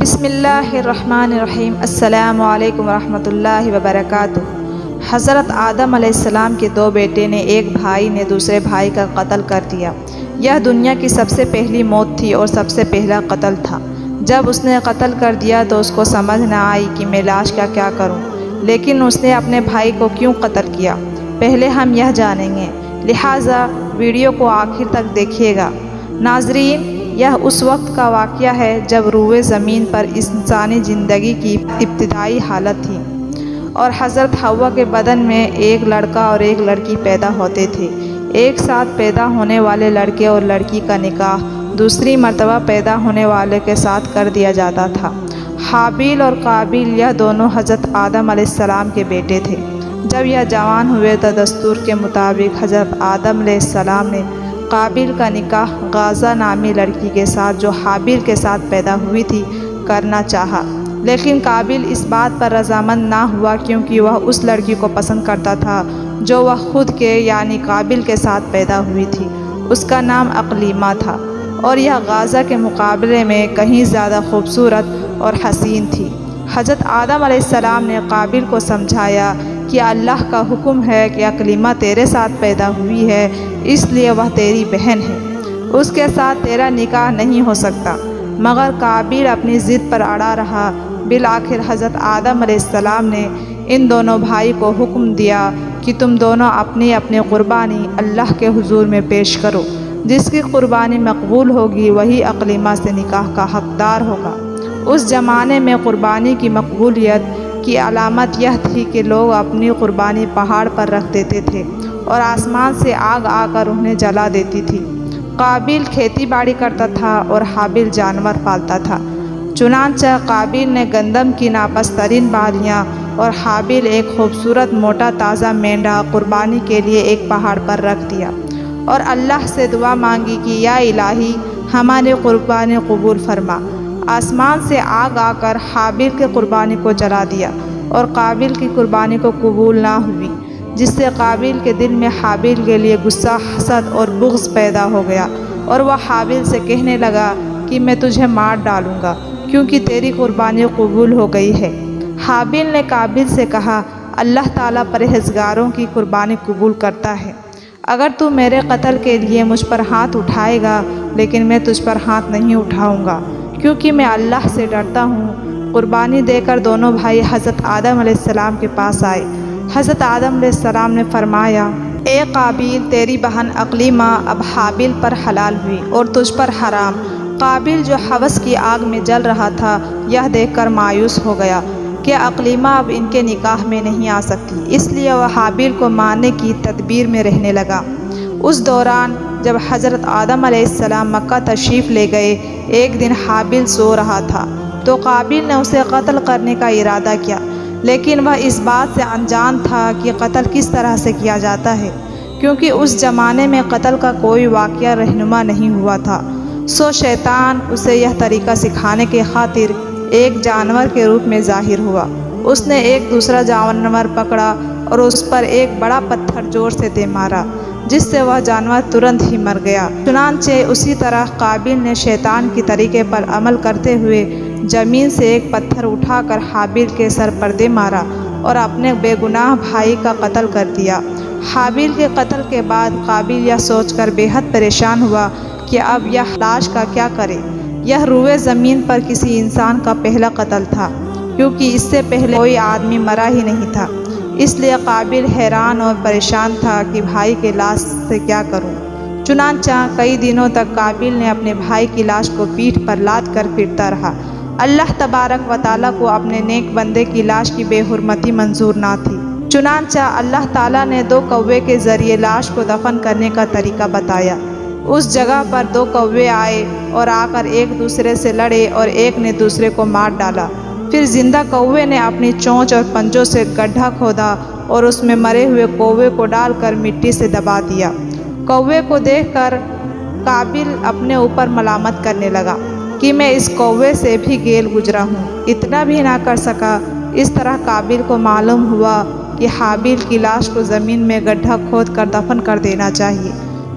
بسم اللہ الرحمن الرحیم۔ السلام علیکم ورحمۃ اللہ وبرکاتہ۔ حضرت آدم علیہ السلام کے دو بیٹے نے ایک بھائی نے دوسرے بھائی کا قتل کر دیا۔ یہ دنیا کی سب سے پہلی موت تھی اور سب سے پہلا قتل تھا۔ جب اس نے قتل کر دیا تو اس کو سمجھ نہ آئی کہ میں لاش کا کیا کروں، لیکن اس نے اپنے بھائی کو کیوں قتل کیا، پہلے ہم یہ جانیں گے، لہٰذا ویڈیو کو آخر تک دیکھیے گا۔ ناظرین، یہ اس وقت کا واقعہ ہے جب روئے زمین پر انسانی زندگی کی ابتدائی حالت تھی اور حضرت حوا کے بدن میں ایک لڑکا اور ایک لڑکی پیدا ہوتے تھے۔ ایک ساتھ پیدا ہونے والے لڑکے اور لڑکی کا نکاح دوسری مرتبہ پیدا ہونے والے کے ساتھ کر دیا جاتا تھا۔ حابیل اور قابیل یہ دونوں حضرت آدم علیہ السلام کے بیٹے تھے۔ جب یہ جوان ہوئے تو دستور کے مطابق حضرت آدم علیہ السلام نے قابیل کا نکاح غازہ نامی لڑکی کے ساتھ جو حابیل کے ساتھ پیدا ہوئی تھی کرنا چاہا، لیکن قابیل اس بات پر رضامند نہ ہوا کیونکہ وہ اس لڑکی کو پسند کرتا تھا جو وہ خود کے یعنی قابیل کے ساتھ پیدا ہوئی تھی۔ اس کا نام اقلیمہ تھا اور یہ غازہ کے مقابلے میں کہیں زیادہ خوبصورت اور حسین تھی۔ حضرت آدم علیہ السلام نے قابیل کو سمجھایا کہ اللہ کا حکم ہے کہ اقلیمہ تیرے ساتھ پیدا ہوئی ہے، اس لیے وہ تیری بہن ہے، اس کے ساتھ تیرا نکاح نہیں ہو سکتا، مگر قابیل اپنی ضد پر اڑا رہا۔ بالآخر حضرت آدم علیہ السلام نے ان دونوں بھائی کو حکم دیا کہ تم دونوں اپنی اپنی قربانی اللہ کے حضور میں پیش کرو، جس کی قربانی مقبول ہوگی وہی اقلیمہ سے نکاح کا حقدار ہوگا۔ اس زمانے میں قربانی کی مقبولیت کی علامت یہ تھی کہ لوگ اپنی قربانی پہاڑ پر رکھ دیتے تھے اور آسمان سے آگ آ کر انہیں جلا دیتی تھی۔ قابیل کھیتی باڑی کرتا تھا اور حابیل جانور پالتا تھا۔ چنانچہ قابیل نے گندم کی ناپس ترین بالیاں اور حابیل ایک خوبصورت موٹا تازہ مینڈھا قربانی کے لیے ایک پہاڑ پر رکھ دیا اور اللہ سے دعا مانگی کہ یا الہی ہماری قربانی قبول فرما۔ آسمان سے آگ آ کر حابیل کی قربانی کو جلا دیا اور قابیل کی قربانی کو قبول نہ ہوئی، جس سے قابیل کے دل میں حابیل کے لیے غصہ، حسد اور بغض پیدا ہو گیا اور وہ حابیل سے کہنے لگا کہ میں تجھے مار ڈالوں گا کیونکہ تیری قربانی قبول ہو گئی ہے۔ حابیل نے قابیل سے کہا، اللہ تعالیٰ پرہیزگاروں کی قربانی قبول کرتا ہے، اگر تو میرے قتل کے لیے مجھ پر ہاتھ اٹھائے گا لیکن میں تجھ پر ہاتھ نہیں اٹھاؤں گا کیونکہ میں اللہ سے ڈرتا ہوں۔ قربانی دے کر دونوں بھائی حضرت آدم علیہ السلام کے پاس آئے۔ حضرت آدم علیہ السلام نے فرمایا، اے قابیل، تیری بہن اقلیمہ اب حابیل پر حلال ہوئی اور تجھ پر حرام۔ قابیل جو ہوس کی آگ میں جل رہا تھا یہ دیکھ کر مایوس ہو گیا کہ اقلیمہ اب ان کے نکاح میں نہیں آ سکتی، اس لیے وہ حابیل کو مارنے کی تدبیر میں رہنے لگا۔ اس دوران جب حضرت آدم علیہ السلام مکہ تشریف لے گئے، ایک دن حابیل سو رہا تھا تو قابیل نے اسے قتل کرنے کا ارادہ کیا، لیکن وہ اس بات سے انجان تھا کہ قتل کس طرح سے کیا جاتا ہے کیونکہ اس زمانے میں قتل کا کوئی واقعہ رہنما نہیں ہوا تھا۔ سو شیطان اسے یہ طریقہ سکھانے کے خاطر ایک جانور کے روپ میں ظاہر ہوا۔ اس نے ایک دوسرا جانور پکڑا اور اس پر ایک بڑا پتھر زور سے دے مارا، جس سے وہ جانور ترنت ہی مر گیا۔ چنانچہ اسی طرح قابیل نے شیطان کی طریقے پر عمل کرتے ہوئے زمین سے ایک پتھر اٹھا کر حابیل کے سر پر دے مارا اور اپنے بے گناہ بھائی کا قتل کر دیا۔ حابیل کے قتل کے بعد قابیل یہ سوچ کر بے حد پریشان ہوا کہ اب یہ لاش کا کیا کرے۔ یہ روئے زمین پر کسی انسان کا پہلا قتل تھا کیونکہ اس سے پہلے کوئی آدمی مرا ہی نہیں تھا، اس لیے قابیل حیران اور پریشان تھا کہ بھائی کے لاش سے کیا کروں۔ چنانچہ کئی دنوں تک قابیل نے اپنے بھائی کی لاش کو پیٹھ پر لاد کر پھرتا رہا۔ اللہ تبارک و تعالیٰ کو اپنے نیک بندے کی لاش کی بے حرمتی منظور نہ تھی، چنانچہ اللہ تعالیٰ نے 2 کوے کے ذریعے لاش کو دفن کرنے کا طریقہ بتایا۔ اس جگہ پر 2 کوے آئے اور آ کر ایک دوسرے سے لڑے اور ایک نے دوسرے کو مار ڈالا۔ پھر زندہ کوے نے اپنی چونچ اور پنجوں سے گڈھا کھودا اور اس میں مرے ہوئے کوے کو ڈال کر مٹی سے دبا دیا۔ کوے کو دیکھ کر قابیل اپنے اوپر ملامت کرنے لگا کہ میں اس کوے سے بھی گیل گزرا ہوں، اتنا بھی نہ کر سکا۔ اس طرح قابیل کو معلوم ہوا کہ حابیل کی لاش کو زمین میں گڈھا کھود کر دفن کر دینا چاہیے۔